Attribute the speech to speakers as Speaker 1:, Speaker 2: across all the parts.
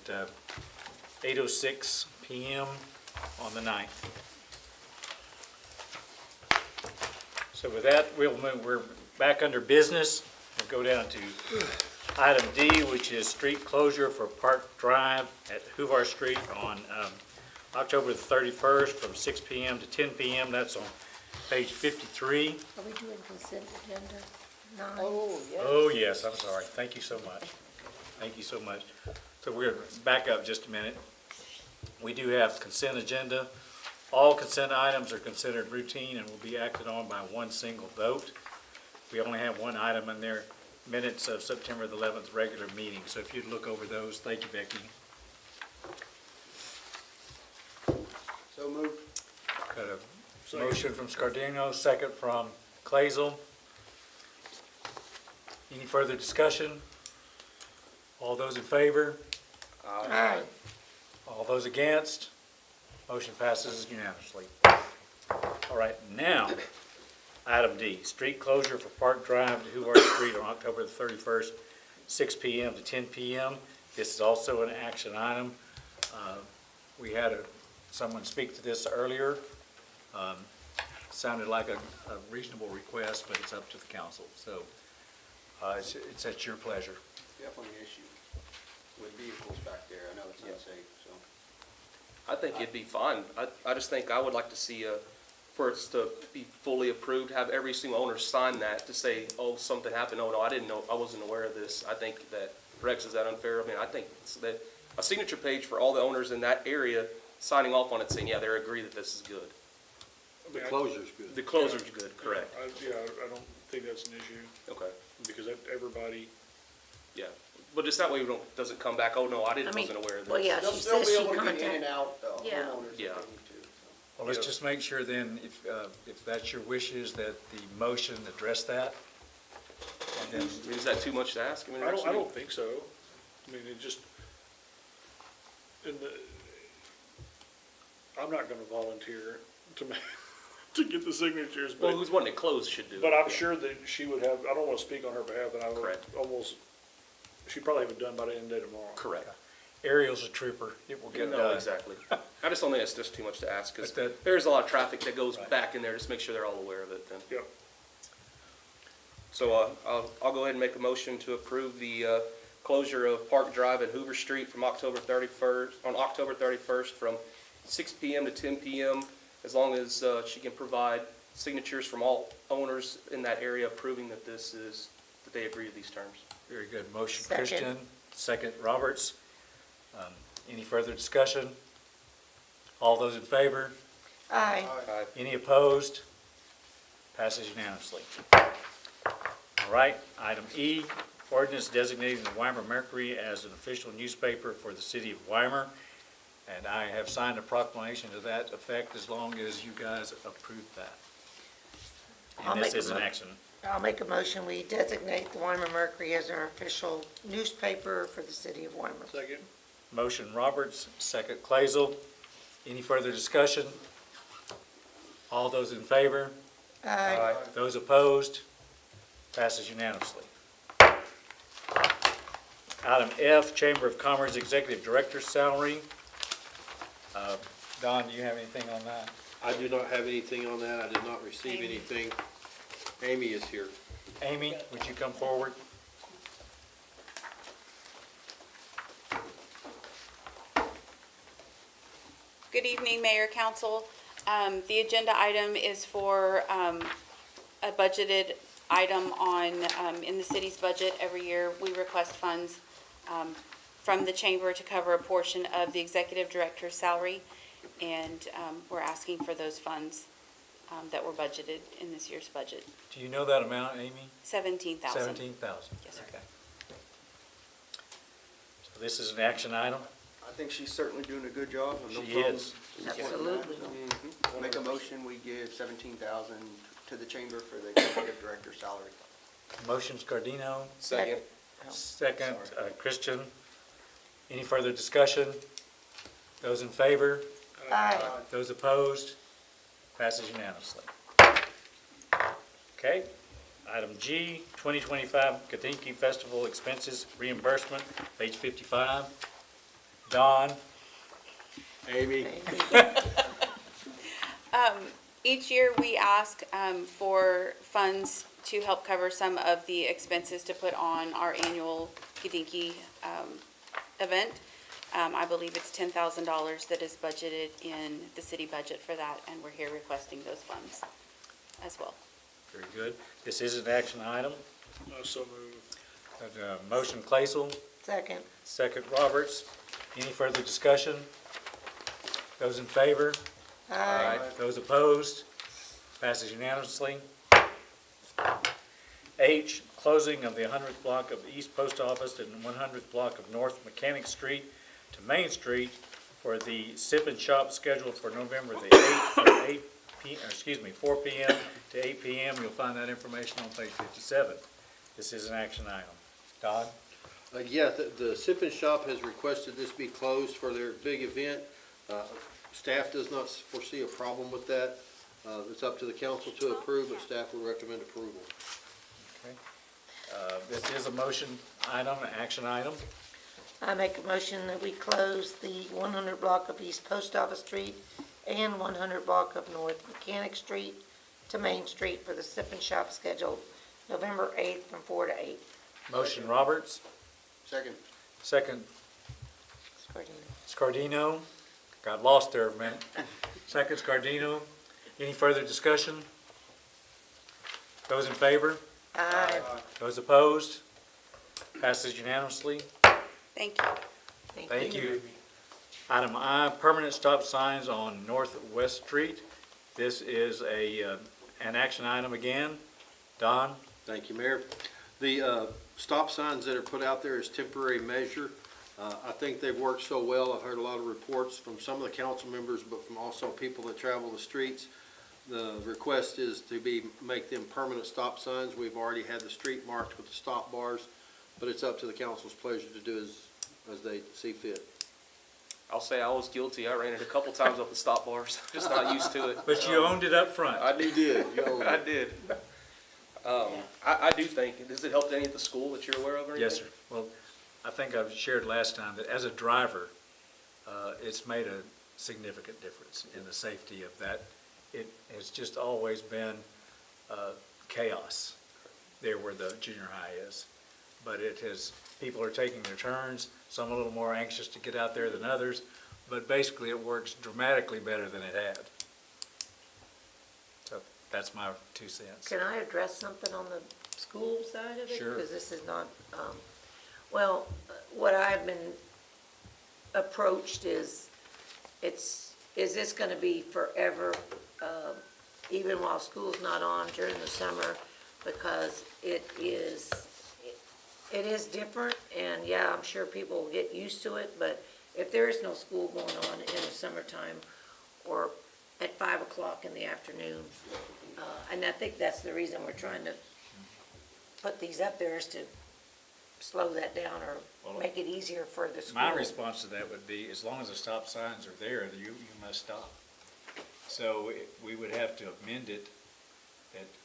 Speaker 1: 8:06 p.m. on the 9th. So with that, we're back under business. We'll go down to item D, which is street closure for Park Drive at Hoover Street on October the 31st from 6 p.m. to 10 p.m. That's on page 53.
Speaker 2: Are we doing consent agenda 9?
Speaker 1: Oh, yes, I'm sorry. Thank you so much. Thank you so much. So we're going to back up just a minute. We do have consent agenda. All consent items are considered routine and will be acted on by one single vote. We only have one item in there, minutes of September the 11th regular meeting. So if you'd look over those, thank you, Becky.
Speaker 3: So moved.
Speaker 1: Got a motion from Scardino, second from Clazel. Any further discussion? All those in favor?
Speaker 2: Aye.
Speaker 1: All those against? Motion passes unanimously. All right, now, item D, street closure for Park Drive to Hoover Street on October the 31st, 6 p.m. to 10 p.m. This is also an action item. We had someone speak to this earlier. Sounded like a reasonable request, but it's up to the council. So it's at your pleasure.
Speaker 3: Definitely an issue with vehicles back there. I know it's unsafe, so.
Speaker 4: I think it'd be fine. I just think I would like to see, for it to be fully approved, have every single owner sign that to say, oh, something happened, oh, no, I didn't know, I wasn't aware of this. I think that, Rex, is that unfair? I mean, I think that a signature page for all the owners in that area signing off on it saying, yeah, they agree that this is good.
Speaker 3: The closure's good.
Speaker 4: The closer's good, correct.
Speaker 5: I don't think that's an issue,
Speaker 4: Okay,
Speaker 5: because everybody,
Speaker 4: yeah. But just that way, doesn't come back, oh, no, I wasn't aware of this.
Speaker 2: Well, yeah,
Speaker 3: They'll
Speaker 2: she
Speaker 3: still
Speaker 2: says
Speaker 3: be
Speaker 2: she
Speaker 3: able to get in and
Speaker 2: contacted.
Speaker 3: out,
Speaker 2: Yeah.
Speaker 3: homeowners if they
Speaker 4: Yeah.
Speaker 3: need to.
Speaker 1: Well, let's just make sure then, if that's your wishes, that the motion address that. And then,
Speaker 4: I mean, is that too much to ask?
Speaker 5: I don't think so. I mean, it just, I'm not gonna volunteer to to get the signatures,
Speaker 4: Well,
Speaker 5: but,
Speaker 4: who's wanting it closed should do it.
Speaker 5: but I'm sure that she would have, I don't wanna speak on her behalf, but I would
Speaker 4: Correct.
Speaker 5: almost, she'd probably have it done by the end of the day tomorrow.
Speaker 4: Correct.
Speaker 1: Ariel's a trooper. It will get
Speaker 4: No,
Speaker 1: done.
Speaker 4: exactly. I just don't think it's just too much to ask, because
Speaker 1: But that-
Speaker 4: there's a lot of traffic that goes
Speaker 1: Right.
Speaker 4: back in there, just make sure they're all aware of it then.
Speaker 5: Yep.
Speaker 4: So, I'll go ahead and make a motion to approve the, closure of Park Drive and Hoover Street from October 31st from 6 p.m. to 10 p.m., as long as, she can provide signatures from all owners in that area approving that that they agree to these terms.
Speaker 1: Very good. Motion
Speaker 2: Second.
Speaker 1: Christian, second Roberts. Any further discussion? All those in favor?
Speaker 2: Aye.
Speaker 1: Any opposed? Passes unanimously. All right, item E, ordinance designating the Weimar Mercury as an official newspaper for the city of Weimar. And I have signed a proclamation to that effect as long as you guys approve that.
Speaker 2: I'll
Speaker 1: And this
Speaker 2: make a
Speaker 1: is an
Speaker 2: mo-
Speaker 1: action.
Speaker 2: I'll make a motion, we designate the Weimar Mercury as our official newspaper for the city of Weimar.
Speaker 5: Second?
Speaker 1: Motion Roberts, second Clazel. Any further discussion? All those in favor?
Speaker 2: Aye.
Speaker 1: Those opposed? Passes unanimously. Item F, Chamber of Commerce Executive Director's salary. Don, do you have anything on that?
Speaker 6: I do not have anything on that. I did not receive anything. Amy is here.
Speaker 1: Amy, would you come forward?
Speaker 7: Good evening, Mayor, Council. The agenda item is for a budgeted item in the city's budget. Every year, we request funds from the chamber to cover a portion of the executive director's salary, and we're asking for those funds that were budgeted in this year's budget.
Speaker 1: Do you know that amount, Amy?
Speaker 7: $17,000.
Speaker 1: $17,000.
Speaker 7: Yes, sir.
Speaker 1: Okay. So this is an action item?
Speaker 3: I think she's certainly doing a good job. No
Speaker 1: She
Speaker 3: problem.
Speaker 1: is.
Speaker 2: Absolutely.
Speaker 3: Make a motion, we give 17,000 to the chamber for the executive director's salary.
Speaker 1: Motion Scardino,
Speaker 4: Second.
Speaker 1: second Christian. Any further discussion? Those in favor?
Speaker 2: Aye.
Speaker 1: Those opposed? Passes unanimously. Okay. Item G, 2025 Kadinki Festival Expenses Reimbursement, page 55. Don,
Speaker 6: Amy,
Speaker 7: Each year, we ask for funds to help cover some of the expenses to put on our annual Gedinki event. I believe it's $10,000 that is budgeted in the city budget for that, and we're here requesting those funds as well.
Speaker 1: very good. This is an action item.
Speaker 5: So move.
Speaker 1: Motion Claisel,
Speaker 2: Second.
Speaker 1: second Roberts. Any further discussion? Those in favor?
Speaker 2: Aye.
Speaker 1: Those opposed? Passes unanimously. H, closing of the 100th block of East Post Office and 100th block of North Mechanic Street to Main Street for the Sip and Shop scheduled for November the 8th from 4 p.m. to 8 p.m. You'll find that information on page 57. This is an action item. Don?
Speaker 6: yeah, the Sip and Shop has requested this be closed for their big event. Staff does not foresee a problem with that. It's up to the council to approve, but staff will recommend approval.
Speaker 1: This is a motion item, an action item.
Speaker 2: I make a motion that we close the 100 block of East Post Office Street and 100 block of North Mechanic Street to Main Street for the Sip and Shop scheduled November 8th from 4 to 8.
Speaker 1: Motion Roberts,
Speaker 3: Second.
Speaker 1: second
Speaker 2: Scardino.
Speaker 1: Scardino. Got lost there a minute. Second Scardino. Any further discussion? Those in favor?
Speaker 2: Aye.
Speaker 1: Those opposed? Passes unanimously.
Speaker 7: Thank you.
Speaker 1: Thank you. Item I, permanent stop signs on Northwest Street. This is an action item again. Don?
Speaker 6: Thank you, Mayor. The stop signs that are put out there is temporary measure. I think they've worked so well. I've heard a lot of reports from some of the council members, but from also people that travel the streets. The request is to make them permanent stop signs. We've already had the street marked with the stop bars, but it's up to the council's pleasure to do as they see fit.
Speaker 4: I'll say I was guilty. I ran it a couple times up the stop bars. Just not used to it.
Speaker 1: But you owned it up front.
Speaker 6: You did.
Speaker 4: I did. I do think, does it help any at the school that you're aware of or anything?
Speaker 1: Yes, sir. Well, I think I've shared last time that as a driver, it's made a significant difference in the safety of that. It has just always been chaos there where the junior high is. But people are taking their turns, some a little more anxious to get out there than others, but basically it works dramatically better than it had. So that's my 2 cents.
Speaker 2: Can I address something on the school side of it?
Speaker 1: Sure.
Speaker 2: Because this is not, well, what I've been approached is this going to be forever, even while school's not on during the summer? Because it is different, and yeah, I'm sure people will get used to it, but if there is no school going on in the summertime or at 5 o'clock in the afternoon, and I think that's the reason we're trying to put these up there, is to slow that down or make it easier for the school.
Speaker 1: My response to that would be, as long as the stop signs are there, you must stop. So we would have to amend it,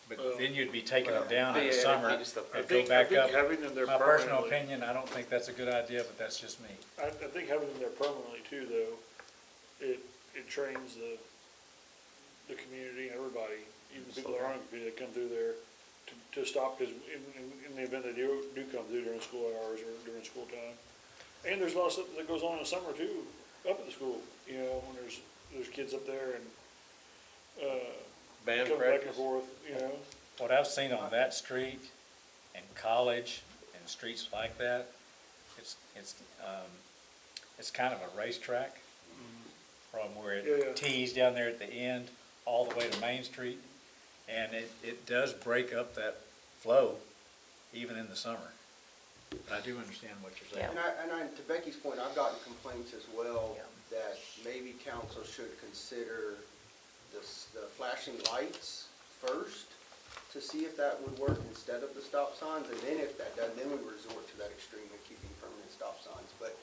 Speaker 1: but then you'd be taking them down in the
Speaker 4: Yeah,
Speaker 1: summer
Speaker 4: you just-
Speaker 5: I
Speaker 1: and go
Speaker 5: think
Speaker 1: back up.
Speaker 5: having them there
Speaker 1: My personal
Speaker 5: permanently,
Speaker 1: opinion, I don't think that's a good idea, but that's just me.
Speaker 5: I think having them there permanently too, though, it trains the community, everybody, even the people that aren't in the community that come through there to stop, because in the event they do come through during school hours or during school time. And there's a lot of stuff that goes on in the summer too, up at the school, when there's kids up there and,
Speaker 6: Band
Speaker 5: coming back and
Speaker 6: practice.
Speaker 5: forth,
Speaker 1: What I've seen on that street and College and streets like that, it's kind of a racetrack from where
Speaker 5: Yeah, yeah.
Speaker 1: it tees down there at the end all the way to Main Street. And it does break up that flow even in the summer. But I do understand what you're saying.
Speaker 3: And to Becky's point, I've gotten complaints as well that maybe council should consider the flashing lights first to see if that would work instead of the stop signs, and then if that doesn't, then we resort to that extreme of keeping permanent stop signs. But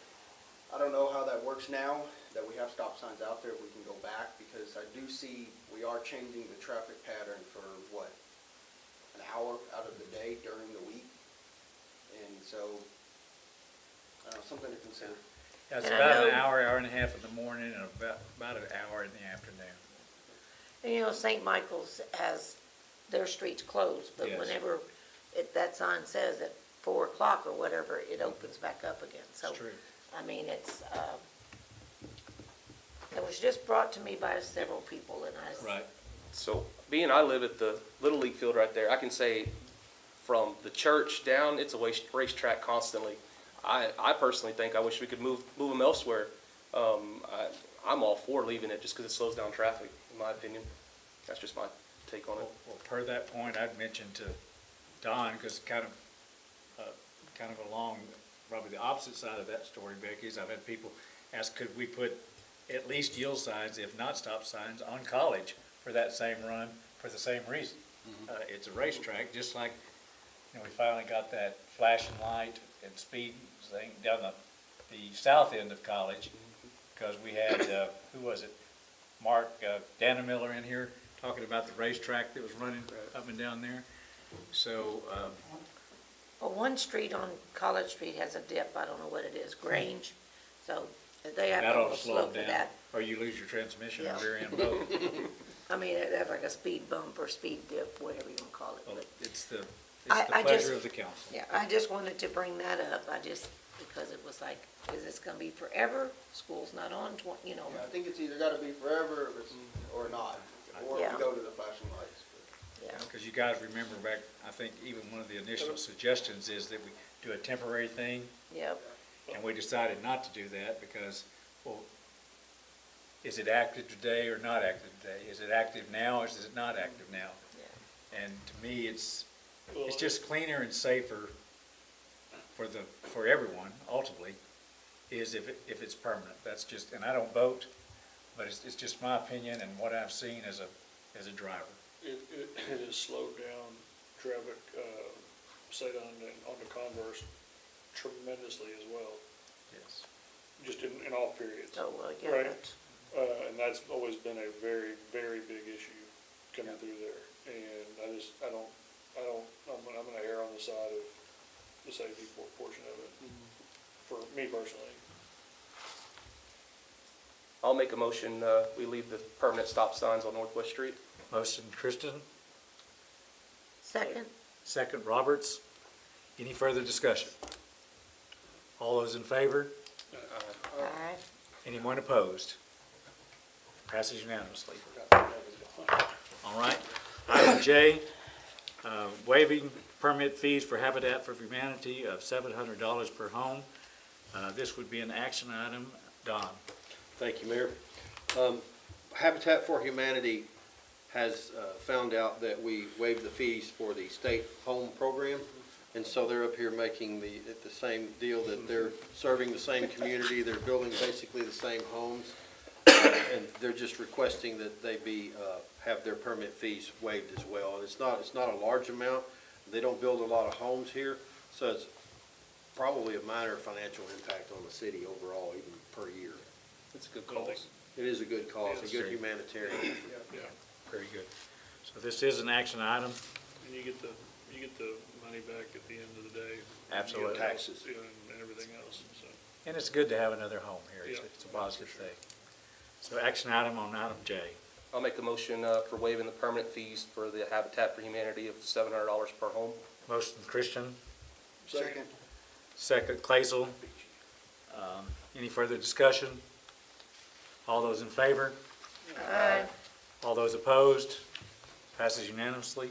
Speaker 3: I don't know how that works now, that we have stop signs out there, if we can go back, because I do see we are changing the traffic pattern for, an hour out of the day during the week. And so, something to consider.
Speaker 1: It's
Speaker 2: And I
Speaker 1: about an
Speaker 2: know-
Speaker 1: hour, hour and a half in the morning, and about an hour in the afternoon.
Speaker 2: And you know, St. Michael's has their streets closed, but
Speaker 1: Yes.
Speaker 2: whenever that sign says at 4 o'clock or whatever, it opens back up again, so.
Speaker 1: It's true.
Speaker 2: I mean, it was just brought to me by several people, and
Speaker 1: Right.
Speaker 4: So, being I live at the Little League field right there, I can say from the church down, it's a racetrack constantly. I personally think I wish we could move them elsewhere. I'm all for leaving it just because it slows down traffic, in my opinion. That's just my take on it.
Speaker 1: Well, per that point, I'd mentioned to Don, because kind of along probably the opposite side of that story, Becky, is I've had people ask, could we put at least yield signs, if not stop signs, on College for that same run, for the same reason? It's a racetrack, just like, we finally got that flashing light and speed thing down the south end of College, because we had, who was it? Mark Dannemiller in here talking about the racetrack that was running up and down there. So,
Speaker 2: well, one street on College Street has a dip, I don't know what it is, Grange, so they have
Speaker 1: that
Speaker 2: a
Speaker 1: ought
Speaker 2: little
Speaker 1: to slow
Speaker 2: slope
Speaker 1: it
Speaker 2: for
Speaker 1: down,
Speaker 2: that.
Speaker 1: or you lose your transmission
Speaker 2: Yeah.
Speaker 1: or rear end load.
Speaker 2: I mean, that's like a speed bump or speed dip, whatever you wanna call it,
Speaker 1: Well,
Speaker 2: but,
Speaker 1: it's the
Speaker 2: I just-
Speaker 1: pleasure of the council.
Speaker 2: yeah, I just wanted to bring that up, because it was like, is this gonna be forever? School's not on,
Speaker 3: Yeah, I think it's either gotta be forever or not, or we
Speaker 2: Yeah.
Speaker 3: go to the flashing lights.
Speaker 2: yeah.
Speaker 1: Because you guys remember back, I think even one of the initial suggestions is that we do a temporary thing,
Speaker 2: Yep,
Speaker 1: and we decided not to do that because, well, is it active today or not active today? Is it active now or is it not active now? And to me, it's just cleaner and safer for everyone, ultimately, is if it's permanent. That's just, and I don't vote, but it's just my opinion and what I've seen as a driver.
Speaker 5: It has slowed down traffic, say on the Converse tremendously as well,
Speaker 1: Yes.
Speaker 5: just in all periods.
Speaker 2: so, yeah,
Speaker 5: Right.
Speaker 2: that's-
Speaker 5: And that's always been a very, very big issue coming through there. And I'm gonna err on the side of the safety portion of it, for me personally.
Speaker 4: I'll make a motion, we leave the permanent stop signs on Northwest Street.
Speaker 1: Motion, Christian.
Speaker 2: second,
Speaker 1: Second, Roberts. Any further discussion? All those in favor?
Speaker 2: aye,
Speaker 1: Anyone opposed? Passes unanimously. All right. Item J, waiving permit fees for Habitat for Humanity of $700 per home. This would be an action item. Don?
Speaker 6: Thank you, Mayor. Habitat for Humanity has found out that we waive the fees for the state home program, and so they're up here making the same deal, that they're serving the same community, they're building basically the same homes, and they're just requesting that they have their permit fees waived as well. And it's not a large amount, they don't build a lot of homes here, so it's probably a minor financial impact on the city overall, even per year.
Speaker 4: It's a good cause.
Speaker 6: It is a good cause, a
Speaker 1: Yes,
Speaker 6: good
Speaker 1: sir.
Speaker 6: humanitarian effort.
Speaker 5: Yeah.
Speaker 1: Very good. So this is an action item.
Speaker 5: And you get the money back at the end of the day.
Speaker 1: Absolutely.
Speaker 5: You get
Speaker 6: Taxes.
Speaker 5: And everything else, so.
Speaker 1: And it's good to have another home here.
Speaker 5: Yeah.
Speaker 1: It's a positive thing. So action item on item J.
Speaker 4: I'll make a motion, for waiving the permanent fees for the Habitat for Humanity of $700 per home.
Speaker 1: Motion, Christian.
Speaker 3: Second.
Speaker 1: Second, Clazel. Any further discussion? All those in favor?
Speaker 2: aye,
Speaker 1: All those opposed? Passes unanimously.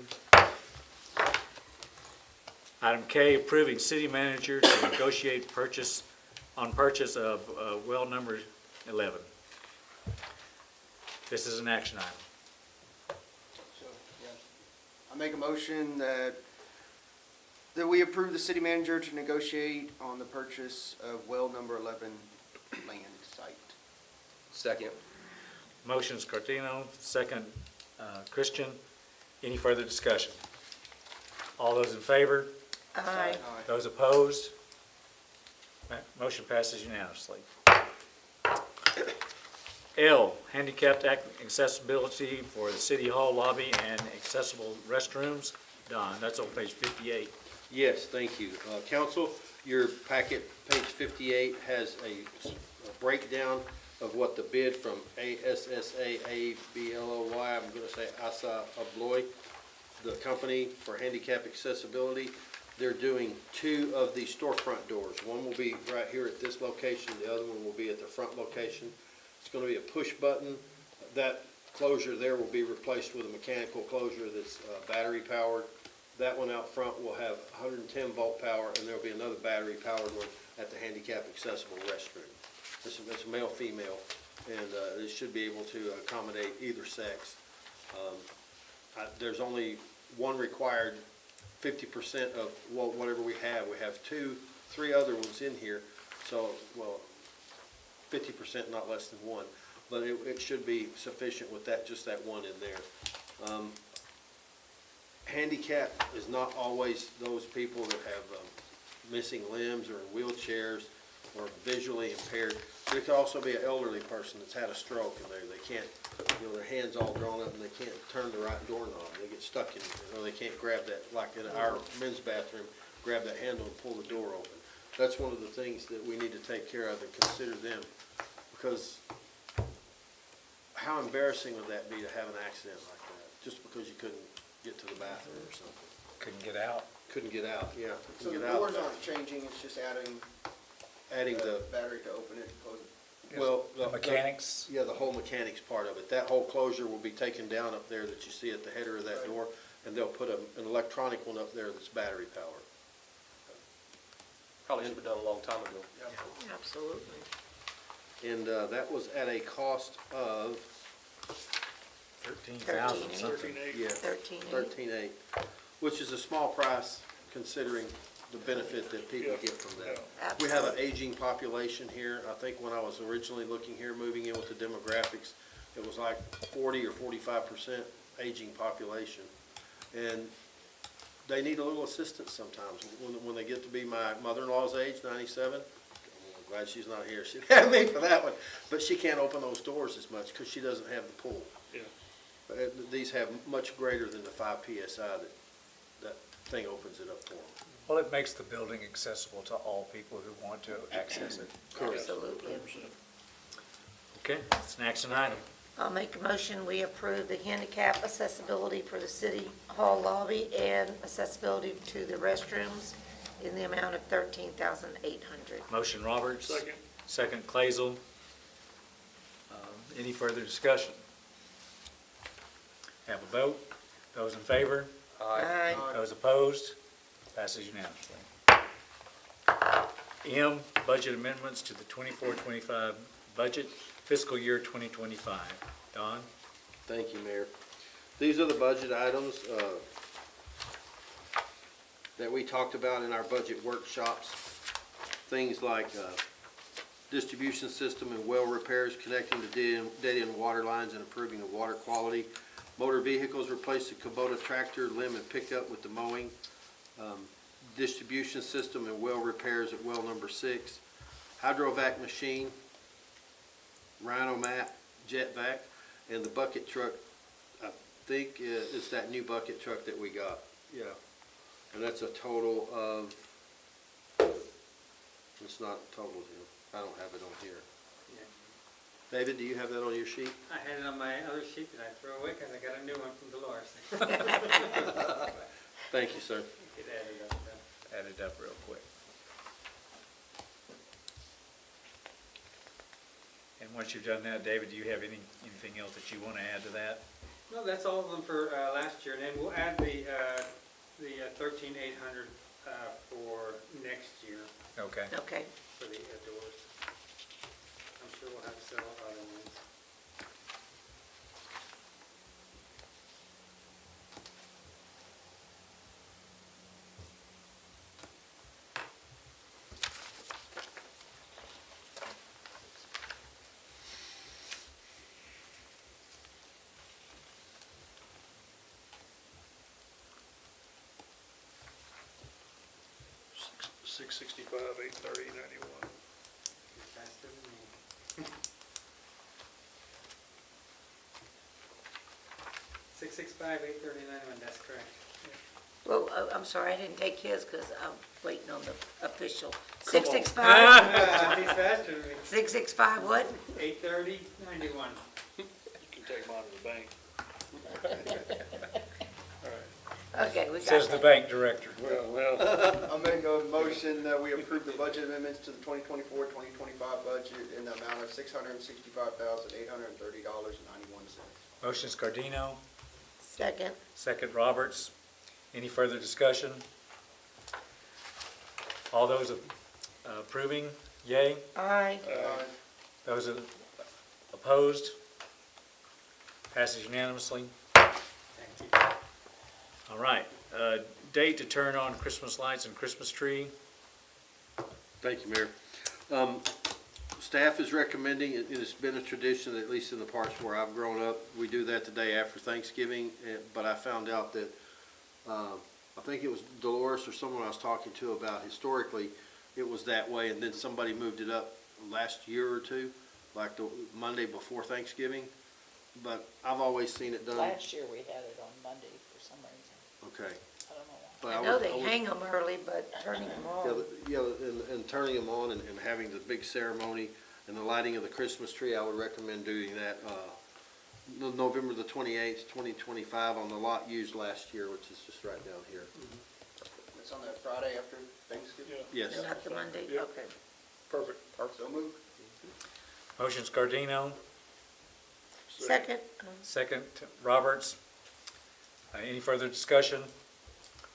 Speaker 1: Item K, approving city manager to negotiate purchase of well number 11. This is an action item.
Speaker 3: So, yeah. I make a motion that we approve the city manager to negotiate on the purchase of well number 11 land site.
Speaker 4: Second.
Speaker 1: Motion's Cartino, second Christian. Any further discussion? All those in favor?
Speaker 2: aye,
Speaker 1: Those opposed? Motion passes unanimously. L, handicapped accessibility for the city hall lobby and accessible restrooms. Don, that's on page 58.
Speaker 6: Yes, thank you. Council, your packet, page 58, has a breakdown of what the bid from ASSAABLOY, I'm gonna say Assa Abloy, the company for handicap accessibility. They're doing 2 of the storefront doors. One will be right here at this location, the other one will be at the front location. It's gonna be a push button. That closure there will be replaced with a mechanical closure that's battery powered. That one out front will have 110 volt power, and there'll be another battery powered one at the handicap accessible restroom. It's male, female, and it should be able to accommodate either sex. There's only one required 50% of whatever we have. We have 3 other ones in here, so, 50%, not less than one. But it should be sufficient with that, just that one in there. Handicap is not always those people that have missing limbs or wheelchairs or visually impaired. There could also be an elderly person that's had a stroke and they can't, their hands all drawn up and they can't turn the right doorknob. They get stuck in, or they can't grab that, like in our men's bathroom, grab that handle and pull the door open. That's one of the things that we need to take care of and consider them, because how embarrassing would that be to have an accident like that, just because you couldn't get to the bathroom or something?
Speaker 1: Couldn't get out.
Speaker 6: Couldn't get out, yeah.
Speaker 3: So
Speaker 6: Couldn't
Speaker 3: the
Speaker 6: get out.
Speaker 3: doors aren't changing, it's just adding
Speaker 6: Adding
Speaker 3: the
Speaker 6: the,
Speaker 3: battery to open it, close it.
Speaker 6: well.
Speaker 1: The mechanics,
Speaker 6: Yeah, the whole mechanics part of it. That whole closure will be taken down up there that you see at the header of that door, and they'll put an electronic one up there that's battery powered.
Speaker 4: Probably should have been done a long time ago.
Speaker 2: Absolutely.
Speaker 6: And that was at a cost of,
Speaker 1: 13,000 something.
Speaker 5: 13.8.
Speaker 6: yeah,
Speaker 2: 13.8.
Speaker 6: $13,800, which is a small price considering the benefit that people get from that. We have an aging population here. I think when I was originally looking here, moving in with the demographics, it was like 40 or 45% aging population. And they need a little assistance sometimes. When they get to be my mother-in-law's age, 97, I'm glad she's not here. She'd have me for that one. But she can't open those doors as much because she doesn't have the pull.
Speaker 5: Yeah.
Speaker 6: These have much greater than the 5 PSI that thing opens it up for them.
Speaker 1: Well, it makes the building accessible to all people who want to access it.
Speaker 2: Absolutely.
Speaker 5: 100%.
Speaker 1: Okay, it's an action item.
Speaker 2: I'll make a motion, we approve the handicap accessibility for the city hall lobby and accessibility to the restrooms in the amount of $13,800.
Speaker 1: Motion Roberts.
Speaker 5: Second.
Speaker 1: Second Clazel. Any further discussion? Have a vote. Those in favor?
Speaker 2: Aye.
Speaker 1: Those opposed? Passes unanimously. M, budget amendments to the 24-25 budget, fiscal year 2025. Don?
Speaker 6: Thank you, Mayor. These are the budget items that we talked about in our budget workshops. Things like distribution system and well repairs connecting to dead-end water lines and improving the water quality. Motor vehicles, replace the Kubota tractor, limb, and pickup with the mowing. Distribution system and well repairs at well number 6. Hydrovac machine, Rhino mat, jet vac, and the bucket truck, I think it's that new bucket truck that we got. Yeah. And that's a total of, it's not total, Jim. I don't have it on here. David, do you have that on your sheet?
Speaker 8: I had it on my other sheet that I threw away because I got a new one from Dolores.
Speaker 6: Thank you, sir.
Speaker 8: It added up.
Speaker 1: Add it up real quick. And once you've done that, David, do you have anything else that you want to add to that?
Speaker 8: No, that's all of them for last year, and then we'll add the 13,800 for next year
Speaker 1: Okay.
Speaker 2: Okay.
Speaker 8: for the doors. I'm sure we'll have several other ones.
Speaker 5: $665, $830, $91.
Speaker 8: You're faster than me. 665, 830, 91, that's correct.
Speaker 2: Well, I'm sorry, I didn't take his because I'm waiting on the official. 665,
Speaker 8: He's faster than me.
Speaker 2: 665 what?
Speaker 8: 8:30, 91.
Speaker 5: You can take mine to the bank.
Speaker 2: Okay, we
Speaker 1: Says
Speaker 2: got
Speaker 1: the
Speaker 2: that.
Speaker 1: bank director.
Speaker 5: Well,
Speaker 3: I'll make a motion that we approve the budget amendments to the 2024-2025 budget in the amount of $665,830.91.
Speaker 1: Motion is Cardino,
Speaker 2: Second,
Speaker 1: second Roberts. Any further discussion? All those approving, yay?
Speaker 2: aye.
Speaker 1: Those opposed? Passes unanimously. All right, date to turn on Christmas lights and Christmas tree.
Speaker 6: Thank you, Mayor. Staff is recommending, it's been a tradition, at least in the parts where I've grown up, we do that the day after Thanksgiving, but I found out that, I think it was Dolores or someone I was talking to about historically, it was that way, and then somebody moved it up last year or two, like the Monday before Thanksgiving, but I've always seen it done.
Speaker 9: Last year we had it on Monday for some reason.
Speaker 6: Okay.
Speaker 9: I don't know why.
Speaker 6: But
Speaker 2: I know
Speaker 6: would-
Speaker 2: they
Speaker 6: would-
Speaker 2: hang them early, but turning them on.
Speaker 6: Yeah, and turning them on and having the big ceremony and the lighting of the Christmas tree, I would recommend doing that, November the 28th, 2025, on the lot used last year, which is just right down here.
Speaker 3: It's on that Friday after Thanksgiving?
Speaker 5: yeah,
Speaker 6: Yes.
Speaker 2: And not the Monday,
Speaker 5: Yep.
Speaker 2: okay.
Speaker 5: perfect.
Speaker 3: So moved.
Speaker 1: Motion's Cardino,
Speaker 2: Second,
Speaker 1: second Roberts. Any further discussion?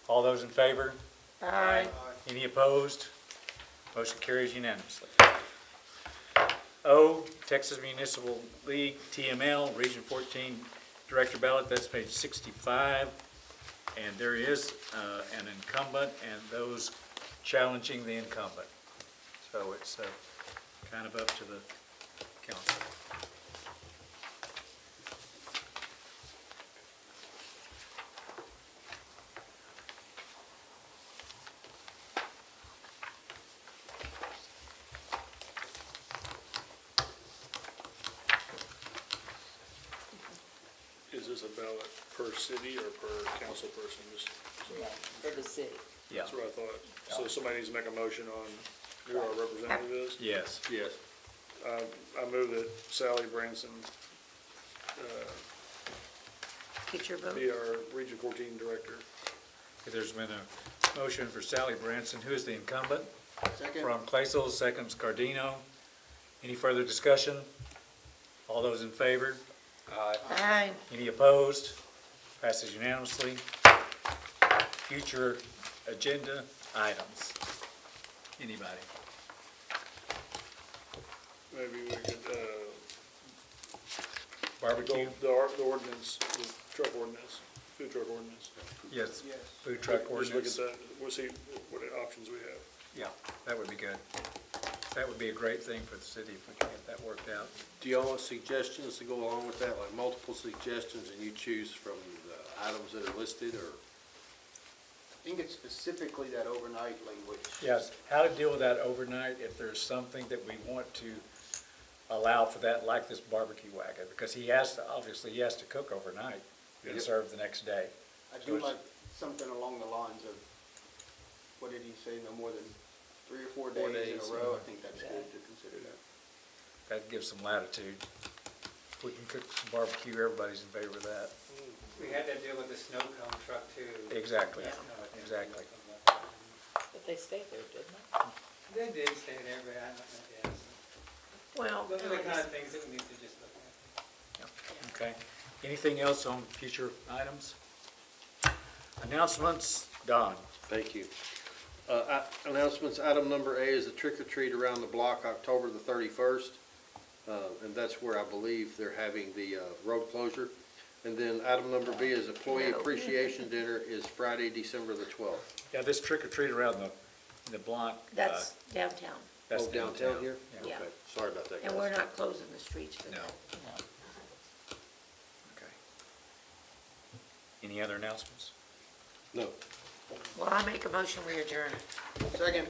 Speaker 1: All those in favor?
Speaker 2: aye.
Speaker 1: Any opposed? Motion carries unanimously. O, Texas Municipal League, TML, Region 14 Director Ballot, that's page 65. And there is an incumbent and those challenging the incumbent. So it's kind of up to the council.
Speaker 5: Is this a ballot per city or per council person? Just,
Speaker 9: No, for the city.
Speaker 1: Yeah.
Speaker 5: that's what I thought. So somebody needs to make a motion on who our representative is.
Speaker 1: Yes.
Speaker 6: Yes.
Speaker 5: I move that Sally Branson
Speaker 2: Get your vote.
Speaker 5: be our Region 14 director.
Speaker 1: There's been a motion for Sally Branson, who is the incumbent,
Speaker 3: Second?
Speaker 1: from Claisel, seconds Cardino. Any further discussion? All those in favor?
Speaker 2: Aye.
Speaker 1: Any opposed? Passes unanimously. Future agenda items. Anybody?
Speaker 5: Maybe we could,
Speaker 1: Barbecue?
Speaker 5: the ordinance, the truck ordinance, food truck ordinance.
Speaker 1: Yes.
Speaker 3: Yes.
Speaker 1: Food truck
Speaker 5: Just look at
Speaker 1: ordinance?
Speaker 5: that, we'll see what options we have.
Speaker 1: Yeah, that would be good. That would be a great thing for the city if we could get that worked out.
Speaker 6: Do y'all want suggestions to go along with that, like multiple suggestions, and you choose from the items that are listed, or?
Speaker 3: I think it's specifically that overnight language.
Speaker 1: Yes, how to deal with that overnight if there's something that we want to allow for that, like this barbecue wagon, because he has to, obviously, he has to cook overnight and
Speaker 6: Yep.
Speaker 1: serve the next day.
Speaker 3: I do like something along the lines of, what did he say, no more than 3 or 4
Speaker 4: 4
Speaker 3: days in
Speaker 4: days.
Speaker 3: a row? I think that's good to consider that.
Speaker 1: That gives some latitude. If we can cook some barbecue, everybody's in favor of that.
Speaker 8: We had that deal with the snow cone truck too.
Speaker 1: Exactly,
Speaker 8: You know, I think
Speaker 1: exactly.
Speaker 9: But they stayed there, didn't they?
Speaker 8: They did stay there, but I'm not, yes.
Speaker 2: Well,
Speaker 8: Those are the kind of things that we need to just look at.
Speaker 1: Okay. Anything else on future items? Announcements, Don.
Speaker 6: Thank you. Announcements, item number A is the trick or treat around the block, October the 31st. And that's where I believe they're having the road closure. And then item number B is employee
Speaker 2: No.
Speaker 6: appreciation dinner is Friday, December the 12th.
Speaker 1: Yeah, this trick or treat around the block.
Speaker 2: that's downtown,
Speaker 1: That's
Speaker 6: Oh, downtown here?
Speaker 2: Yeah.
Speaker 6: Okay, sorry about that, guys.
Speaker 2: and we're not closing the streets for
Speaker 1: No.
Speaker 2: that.
Speaker 1: Okay. Any other announcements?
Speaker 6: No.
Speaker 2: Well, I make a motion, we adjourn.
Speaker 3: Second?